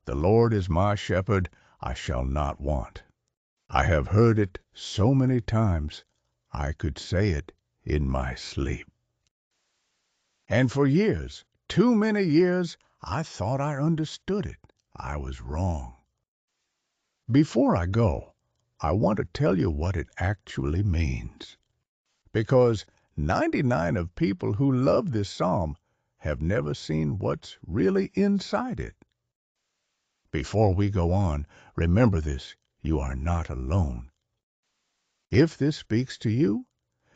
The Lord is my shepherd, I shall not want. I have heard it so many times, I could say it in my sleep. And for years, too many years, I thought I understood it. I was wrong. Before I go, I want to tell you what it actually means. Because 99 of people who love this psalm have never seen what's really inside it. Before we go on, remember this, you are not alone. If this speaks to you,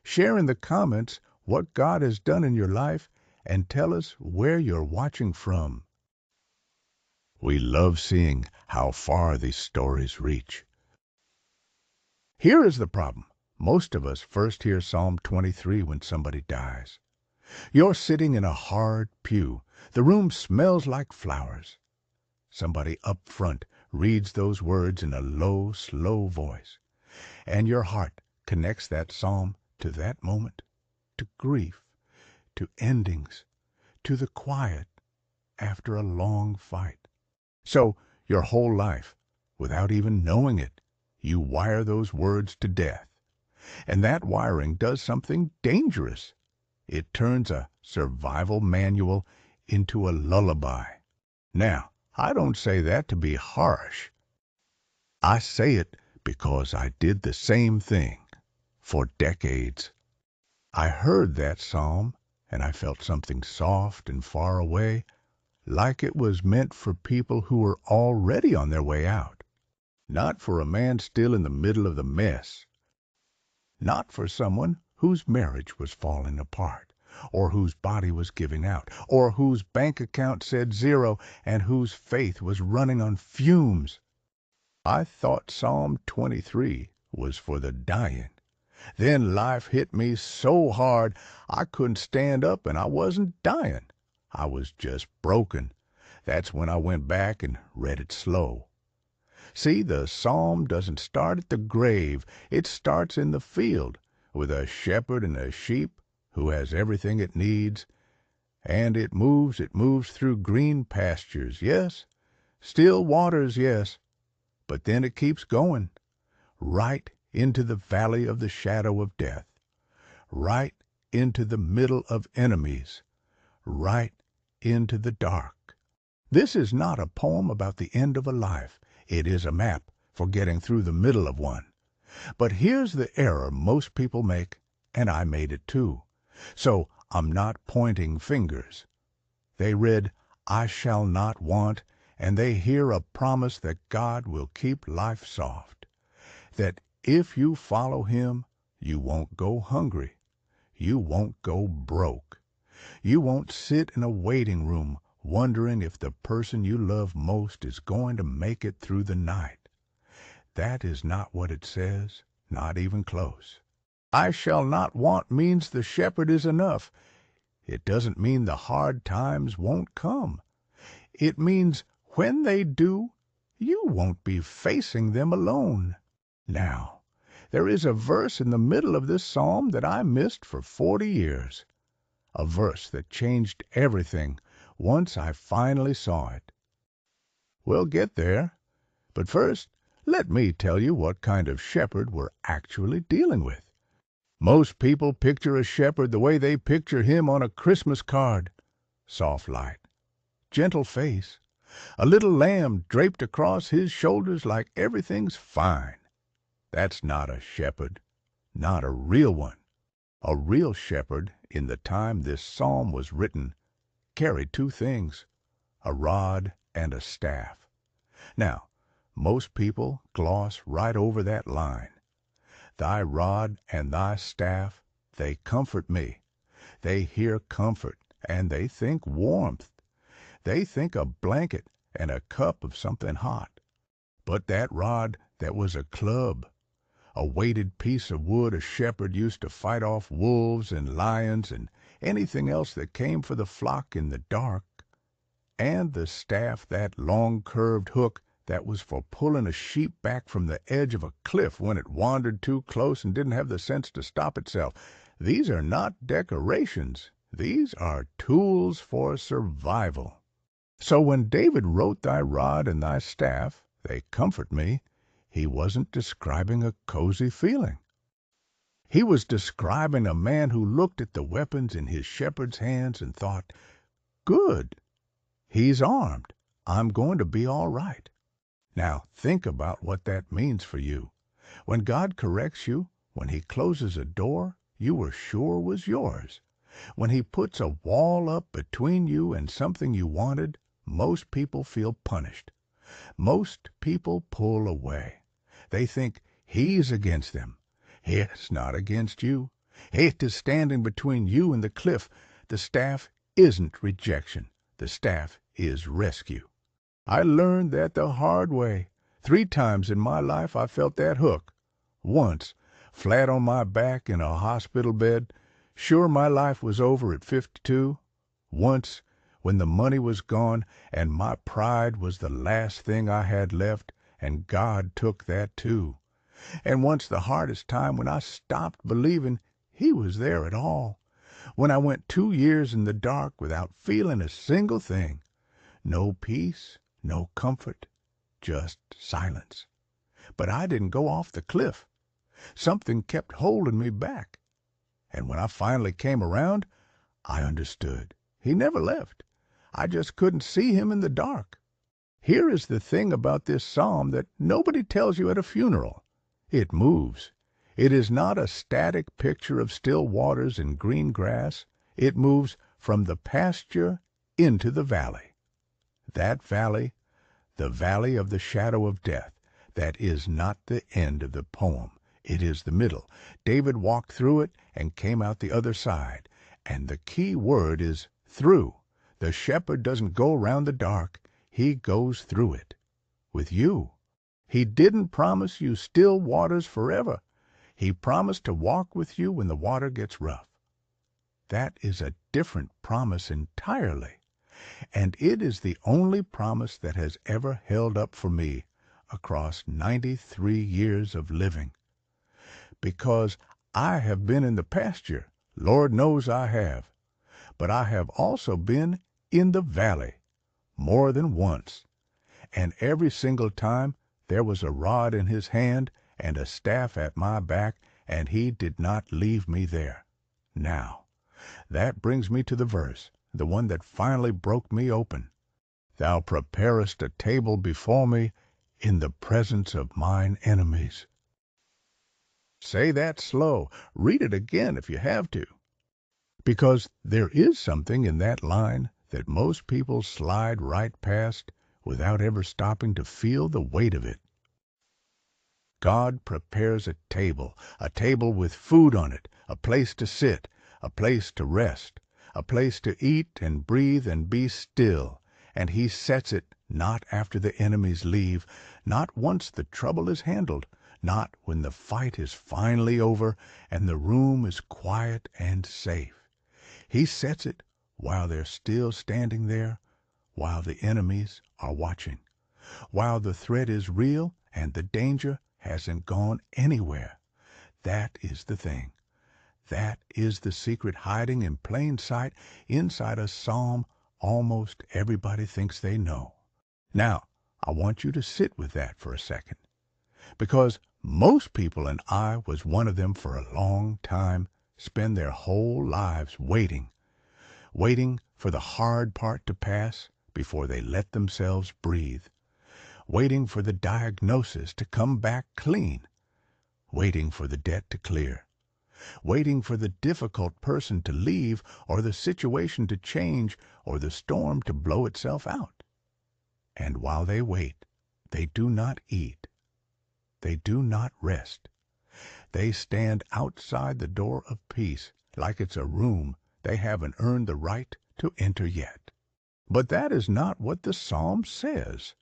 share in the comments what God has done in your life and tell us where you're watching from. We love seeing how far these stories reach. Here is the problem. Most of us first hear Psalm 23 when somebody dies. You're sitting in a hard pew. The room smells like flowers. Somebody up front reads those words in a low, slow voice, and your heart connects that psalm to that moment, to grief, to endings, to the quiet after a long fight. So your whole life, without even knowing it, you wire those words to death. And that wiring does something dangerous. It turns a survival manual into a lullaby. Now, I don't say that to be harsh. I say it because I did the same thing for decades. I heard that psalm, and I felt something soft and far away, like it was meant for people who were already on their way out. Not for a man still in the middle of the mess. Not for someone whose marriage was falling apart, or whose body was giving out, or whose bank account said zero, and whose faith was running on fumes. I thought Psalm 23 was for the dying. Then life hit me so hard I couldn't stand up and I wasn't dying. I was just broken. That's when I went back and read it slow. See, the psalm doesn't start at the grave. It starts in the field with a shepherd and a sheep who has everything it needs. And it moves through green pastures, yes. Still waters, yes. But then it keeps going, right into the valley of the shadow of death, right into the middle of enemies, right into the dark. This is not a poem about the end of a life. It is a map for getting through the middle of one. But here's the error most people make, and I made it too. So I'm not pointing fingers. They read, I shall not want, and they hear a promise that God will keep life soft, that if you follow Him, you won't go hungry, you won't go broke, you won't sit in a waiting room wondering if the person you love most is going to make it through the night. That is not what it says, not even close. I shall not want means the shepherd is enough. It doesn't mean the hard times won't come. It means when they do, you won't be facing them alone. Now, there is a verse in the middle of this psalm that I missed for 40 years. A verse that changed everything once I finally saw it. We'll get there, but first, let me tell you what kind of shepherd we're actually dealing with. Most people picture a shepherd the way they picture him on a Christmas card. Soft light, gentle face, a little lamb draped across his shoulders like everything's fine. That's not a shepherd, not a real one. A real shepherd, in the time this psalm was written, carried two things, a rod and a staff. Now, most people gloss right over that line. Thy rod and thy staff, they comfort me. They hear comfort, and they think warmth. They think a blanket and a cup of something hot. But that rod, that was a club, a weighted piece of wood a shepherd used to fight off wolves and lions and anything else that came for the flock in the dark. And the staff, that long curved hook, that was for pulling a sheep back from the edge of a cliff when it wandered too close and didn't have the sense to stop itself. These are not decorations. These are tools for survival. So when David wrote, "Thy rod and thy staff, they comfort me," he wasn't describing a cozy feeling. He was describing a man who looked at the weapons in his shepherd's hands and thought, "Good, he's armed. I'm going to be all right." Now think about what that means for you. When God corrects you, when he closes a door you were sure was yours, when he puts a wall up between you and something you wanted, most people feel punished. Most people pull away. They think he's against them. It's not against you. It is standing between you and the cliff. The staff isn't rejection. The staff is rescue. I learned that the hard way. 3 times in my life I felt that hook. Once, flat on my back in a hospital bed, sure my life was over at 52. Once, when the money was gone and my pride was the last thing I had left, and God took that too. And once the hardest time when I stopped believing he was there at all. When I went 2 years in the dark without feeling a single thing. No peace, no comfort, just silence. But I didn't go off the cliff. Something kept holding me back. And when I finally came around, I understood. He never left. I just couldn't see him in the dark. Here is the thing about this psalm that nobody tells you at a funeral. It moves. It is not a static picture of still waters and green grass. It moves from the pasture into the valley. That valley, the valley of the shadow of death, that is not the end of the poem. It is the middle. David walked through it and came out the other side. And the key word is through. The shepherd doesn't go round the dark. He goes through it. With you. He didn't promise you still waters forever. He promised to walk with you when the water gets rough. That is a different promise entirely. And it is the only promise that has ever held up for me across 93 years of living. Because I have been in the pasture, Lord knows I have, but I have also been in the valley more than once, and every single time there was a rod in his hand and a staff at my back, and he did not leave me there. Now, that brings me to the verse, the one that finally broke me open. Thou preparest a table before me in the presence of mine enemies. Say that slow. Read it again if you have to. Because there is something in that line that most people slide right past without ever stopping to feel the weight of it. God prepares a table with food on it, a place to sit, a place to rest, a place to eat and breathe and be still, and he sets it not after the enemies leave, not once the trouble is handled, not when the fight is finally over and the room is quiet and safe. He sets it while they're still standing there, while the enemies are watching, while the threat is real and the danger hasn't gone anywhere. That is the thing. That is the secret hiding in plain sight inside a psalm almost everybody thinks they know. Now, I want you to sit with that for a second, because most people, and I was one of them for a long time, spend their whole lives waiting for the hard part to pass before they let themselves breathe, waiting for the diagnosis to come back clean, waiting for the debt to clear, waiting for the difficult person to leave, or the situation to change, or the storm to blow itself out. And while they wait, they do not eat. They do not rest. They stand outside the door of peace like it's a room they haven't earned the right to enter yet. But that is not what the psalm says.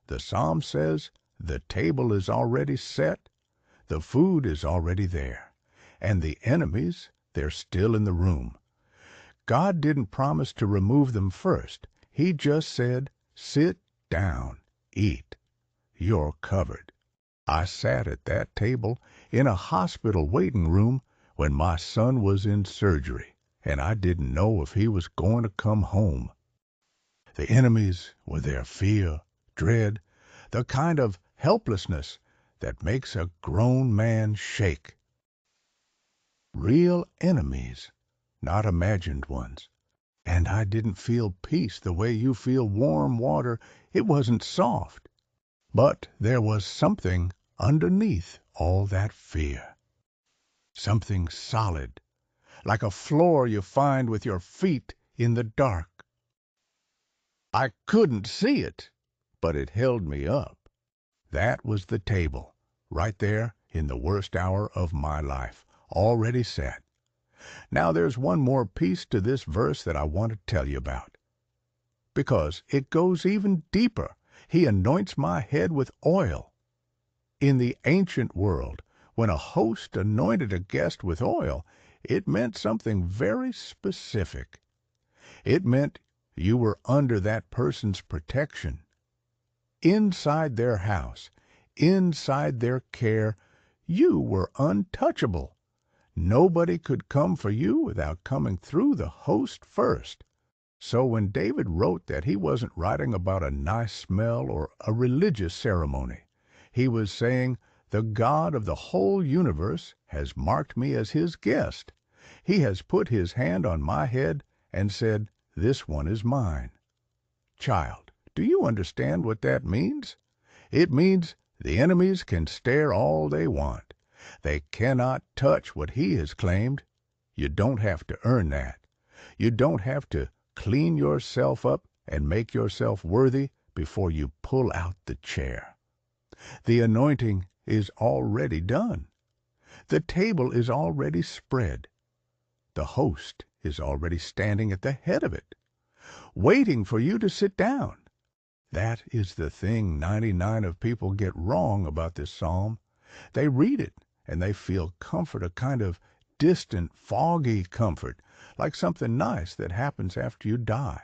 The psalm says the table is already set, the food is already there, and the enemies, they're still in the room. God didn't promise to remove them first. He just said, sit down, eat. You're covered. I sat at that table in a hospital waiting room when my son was in surgery, and I didn't know if he was going to come home. The enemies were their fear, dread, the kind of helplessness that makes a grown man shake. Real enemies, not imagined ones. And I didn't feel peace the way you feel warm water. It wasn't soft. But there was something underneath all that fear. Something solid, like a floor you find with your feet in the dark. I couldn't see it, but it held me up. That was the table, right there in the worst hour of my life, already set. Now there's one more piece to this verse that I want to tell you about, because it goes even deeper. He anoints my head with oil. In the ancient world, when a host anointed a guest with oil, it meant something very specific. It meant you were under that person's protection. Inside their house, inside their care, you were untouchable. Nobody could come for you without coming through the host first. So when David wrote that he wasn't writing about a nice smell or a religious ceremony, he was saying, the God of the whole universe has marked me as his guest. He has put his hand on my head and said, this one is mine. Child, do you understand what that means? It means the enemies can stare all they want. They cannot touch what he has claimed. You don't have to earn that. You don't have to clean yourself up and make yourself worthy before you pull out the chair. The anointing is already done. The table is already spread. The host is already standing at the head of it, waiting for you to sit down. That is the thing 99 of people get wrong about this psalm. They read it and they feel comfort, a kind of distant, foggy comfort, like something nice that happens after you die.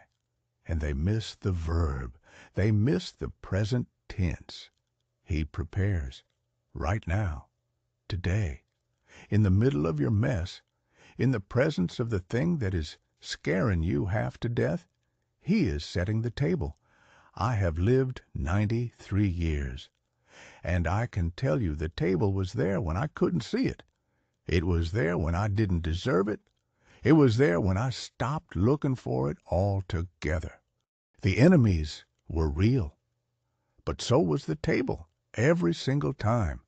And they miss the verb. They miss the present tense. He prepares, right now, today, in the middle of your mess, in the presence of the thing that is scaring you half to death. He is setting the table. I have lived 93 years, and I can tell you the table was there when I couldn't see it. It was there when I didn't deserve it. It was there when I stopped looking for it altogether. The enemies were real, but so was the table, every single time.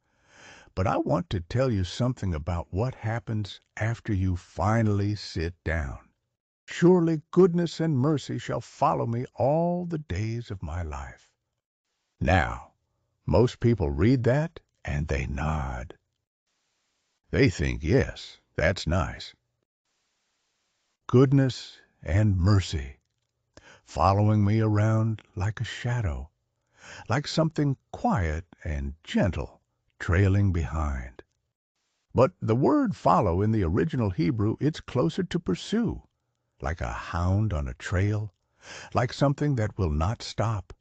But I want to tell you something about what happens after you finally sit down. Surely goodness and mercy shall follow me all the days of my life. Now, most people read that and they nod. They think, yes, that's nice. Goodness and mercy, following me around like a shadow, like something quiet and gentle trailing behind. But the word follow in the original Hebrew, it's closer to pursue, like a hound on a trail, like something that will not stop,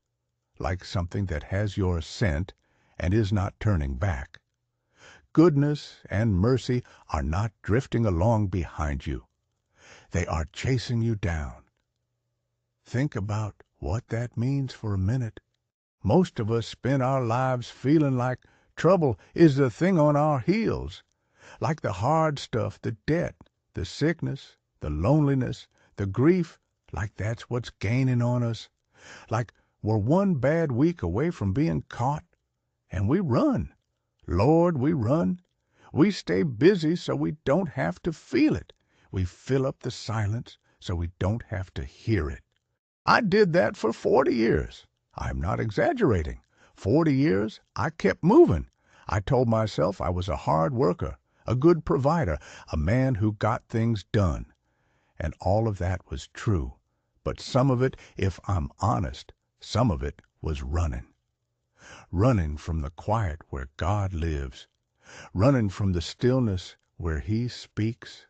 like something that has your scent and is not turning back. Goodness and mercy are not drifting along behind you. They are chasing you down. Think about what that means for a minute. Most of us spend our lives feeling like trouble is the thing on our heels, like the hard stuff, the debt, the sickness, the loneliness, the grief, like that's what's gaining on us, like we're one bad week away from being caught, and we run. Lord, we run. We stay busy so we don't have to feel it. We fill up the silence so we don't have to hear it. I did that for 40 years. I'm not exaggerating. 40 years, I kept moving. I told myself I was a hard worker, a good provider, a man who got things done. And all of that was true. But some of it, if I'm honest, some of it was running. Running from the quiet where God lives. Running from the stillness where He speaks.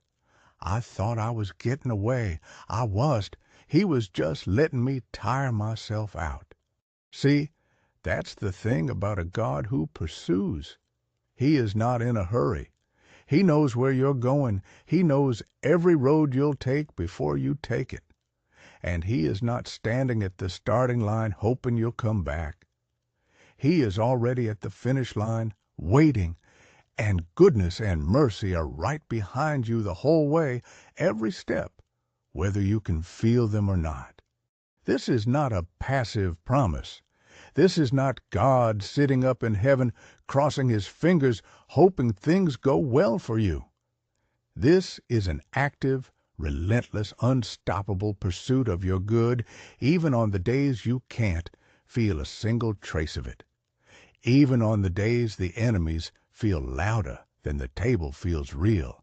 I thought I was getting away. I wasn't. He was just letting me tire myself out. See, that's the thing about a God who pursues. He is not in a hurry. He knows where you're going. He knows every road you'll take before you take it. and He is not standing at the starting line hoping you'll come back. He is already at the finish line, waiting, and goodness and mercy are right behind you the whole way, every step, whether you can feel them or not. This is not a passive promise. This is not God sitting up in heaven, crossing His fingers, hoping things go well for you. This is an active, relentless, unstoppable pursuit of your good, even on the days you can't feel a single trace of it. Even on the days the enemies feel louder than the table feels real.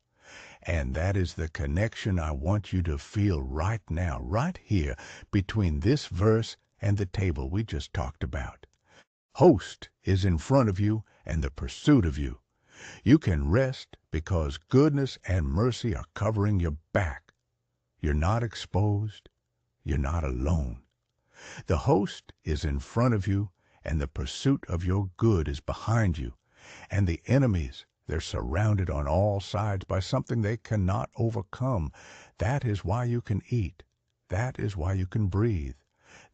And that is the connection I want you to feel right now, right here, between this verse and the table we just talked about. Host is in front of you and the pursuit of you. You can rest because goodness and mercy are covering your back. You're not exposed. You're not alone. The host is in front of you, and the pursuit of your good is behind you. And the enemies, they're surrounded on all sides by something they cannot overcome. That is why you can eat. That is why you can breathe.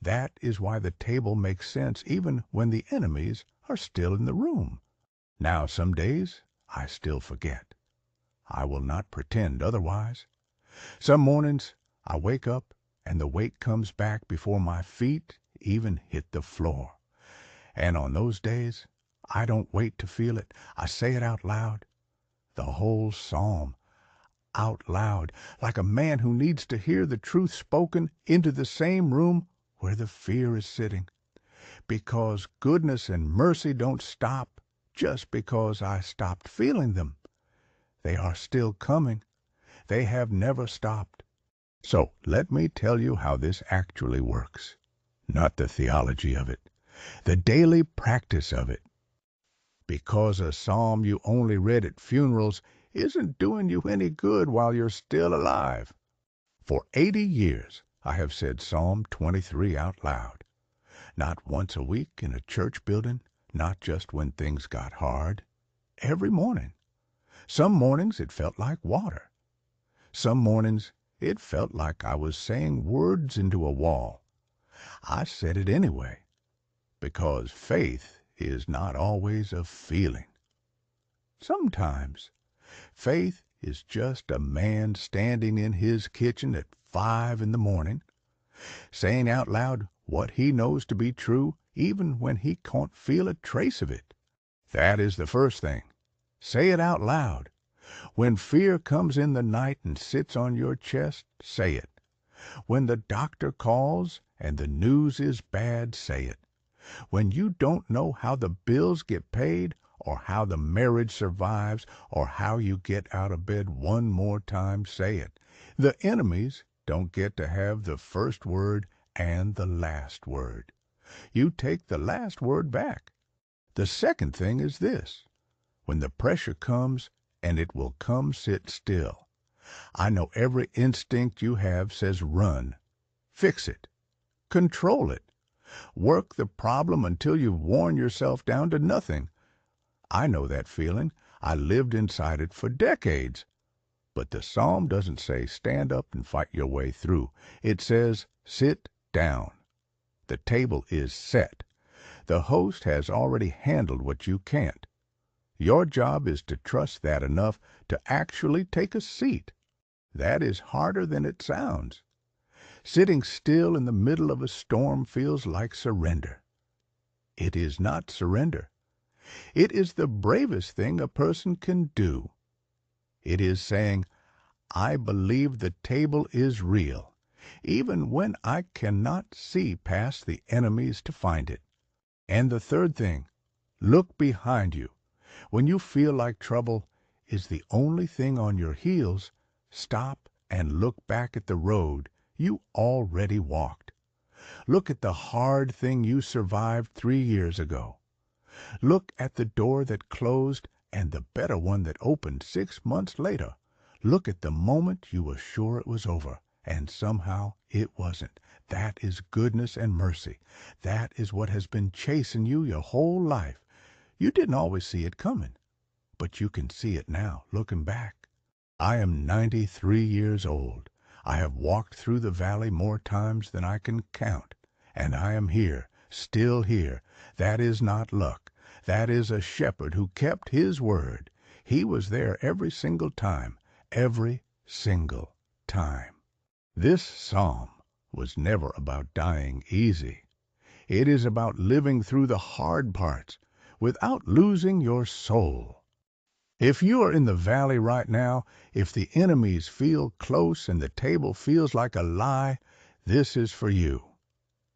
That is why the table makes sense even when the enemies are still in the room. Now, some days I still forget. I will not pretend otherwise. Some mornings I wake up and the weight comes back before my feet even hit the floor. And on those days, I don't wait to feel it. I say it out loud. The whole psalm out loud, like a man who needs to hear the truth spoken into the same room where the fear is sitting. Because goodness and mercy don't stop just because I stopped feeling them. They are still coming. They have never stopped. So let me tell you how this actually works. Not the theology of it, the daily practice of it. Because a psalm you only read at funerals isn't doing you any good while you're still alive. For 80 years I have said Psalm 23 out loud. Not once a week in a church building, not just when things got hard. Every morning. Some mornings it felt like water. Some mornings it felt like I was saying words into a wall. I said it anyway, because faith is not always a feeling. Sometimes faith is just a man standing in his kitchen at 5 in the morning, saying out loud what he knows to be true even when he can't feel a trace of it. That is the first thing. Say it out loud. When fear comes in the night and sits on your chest, say it. When the doctor calls and the news is bad, say it. When you don't know how the bills get paid, or how the marriage survives, or how you get out of bed one more time, say it. The enemies don't get to have the first word and the last word. You take the last word back. The second thing is this. When the pressure comes, and it will come, sit still. I know every instinct you have says run. Fix it. Control it. Work the problem until you've worn yourself down to nothing. I know that feeling. I lived inside it for decades. But the psalm doesn't say stand up and fight your way through. It says sit down. The table is set. The host has already handled what you can't. Your job is to trust that enough to actually take a seat. That is harder than it sounds. Sitting still in the middle of a storm feels like surrender. It is not surrender. It is the bravest thing a person can do. It is saying, I believe the table is real, even when I cannot see past the enemies to find it. And the third thing, look behind you. When you feel like trouble is the only thing on your heels, stop and look back at the road you already walked. Look at the hard thing you survived 3 years ago. Look at the door that closed and the better one that opened 6 months later. Look at the moment you were sure it was over, and somehow it wasn't. That is goodness and mercy. That is what has been chasing you your whole life. You didn't always see it coming, but you can see it now, looking back. I am 93 years old. I have walked through the valley more times than I can count, and I am here, still here. That is not luck. That is a shepherd who kept his word. He was there every single time, every single time. This psalm was never about dying easy. It is about living through the hard parts without losing your soul. If you are in the valley right now, if the enemies feel close and the table feels like a lie, this is for you.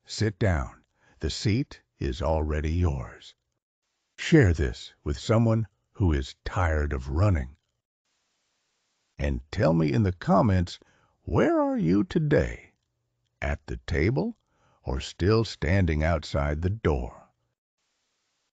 Sit down. The seat is already yours. Share this with someone who is tired of running. And tell me in the comments, where are you today? At the table or still standing outside the door?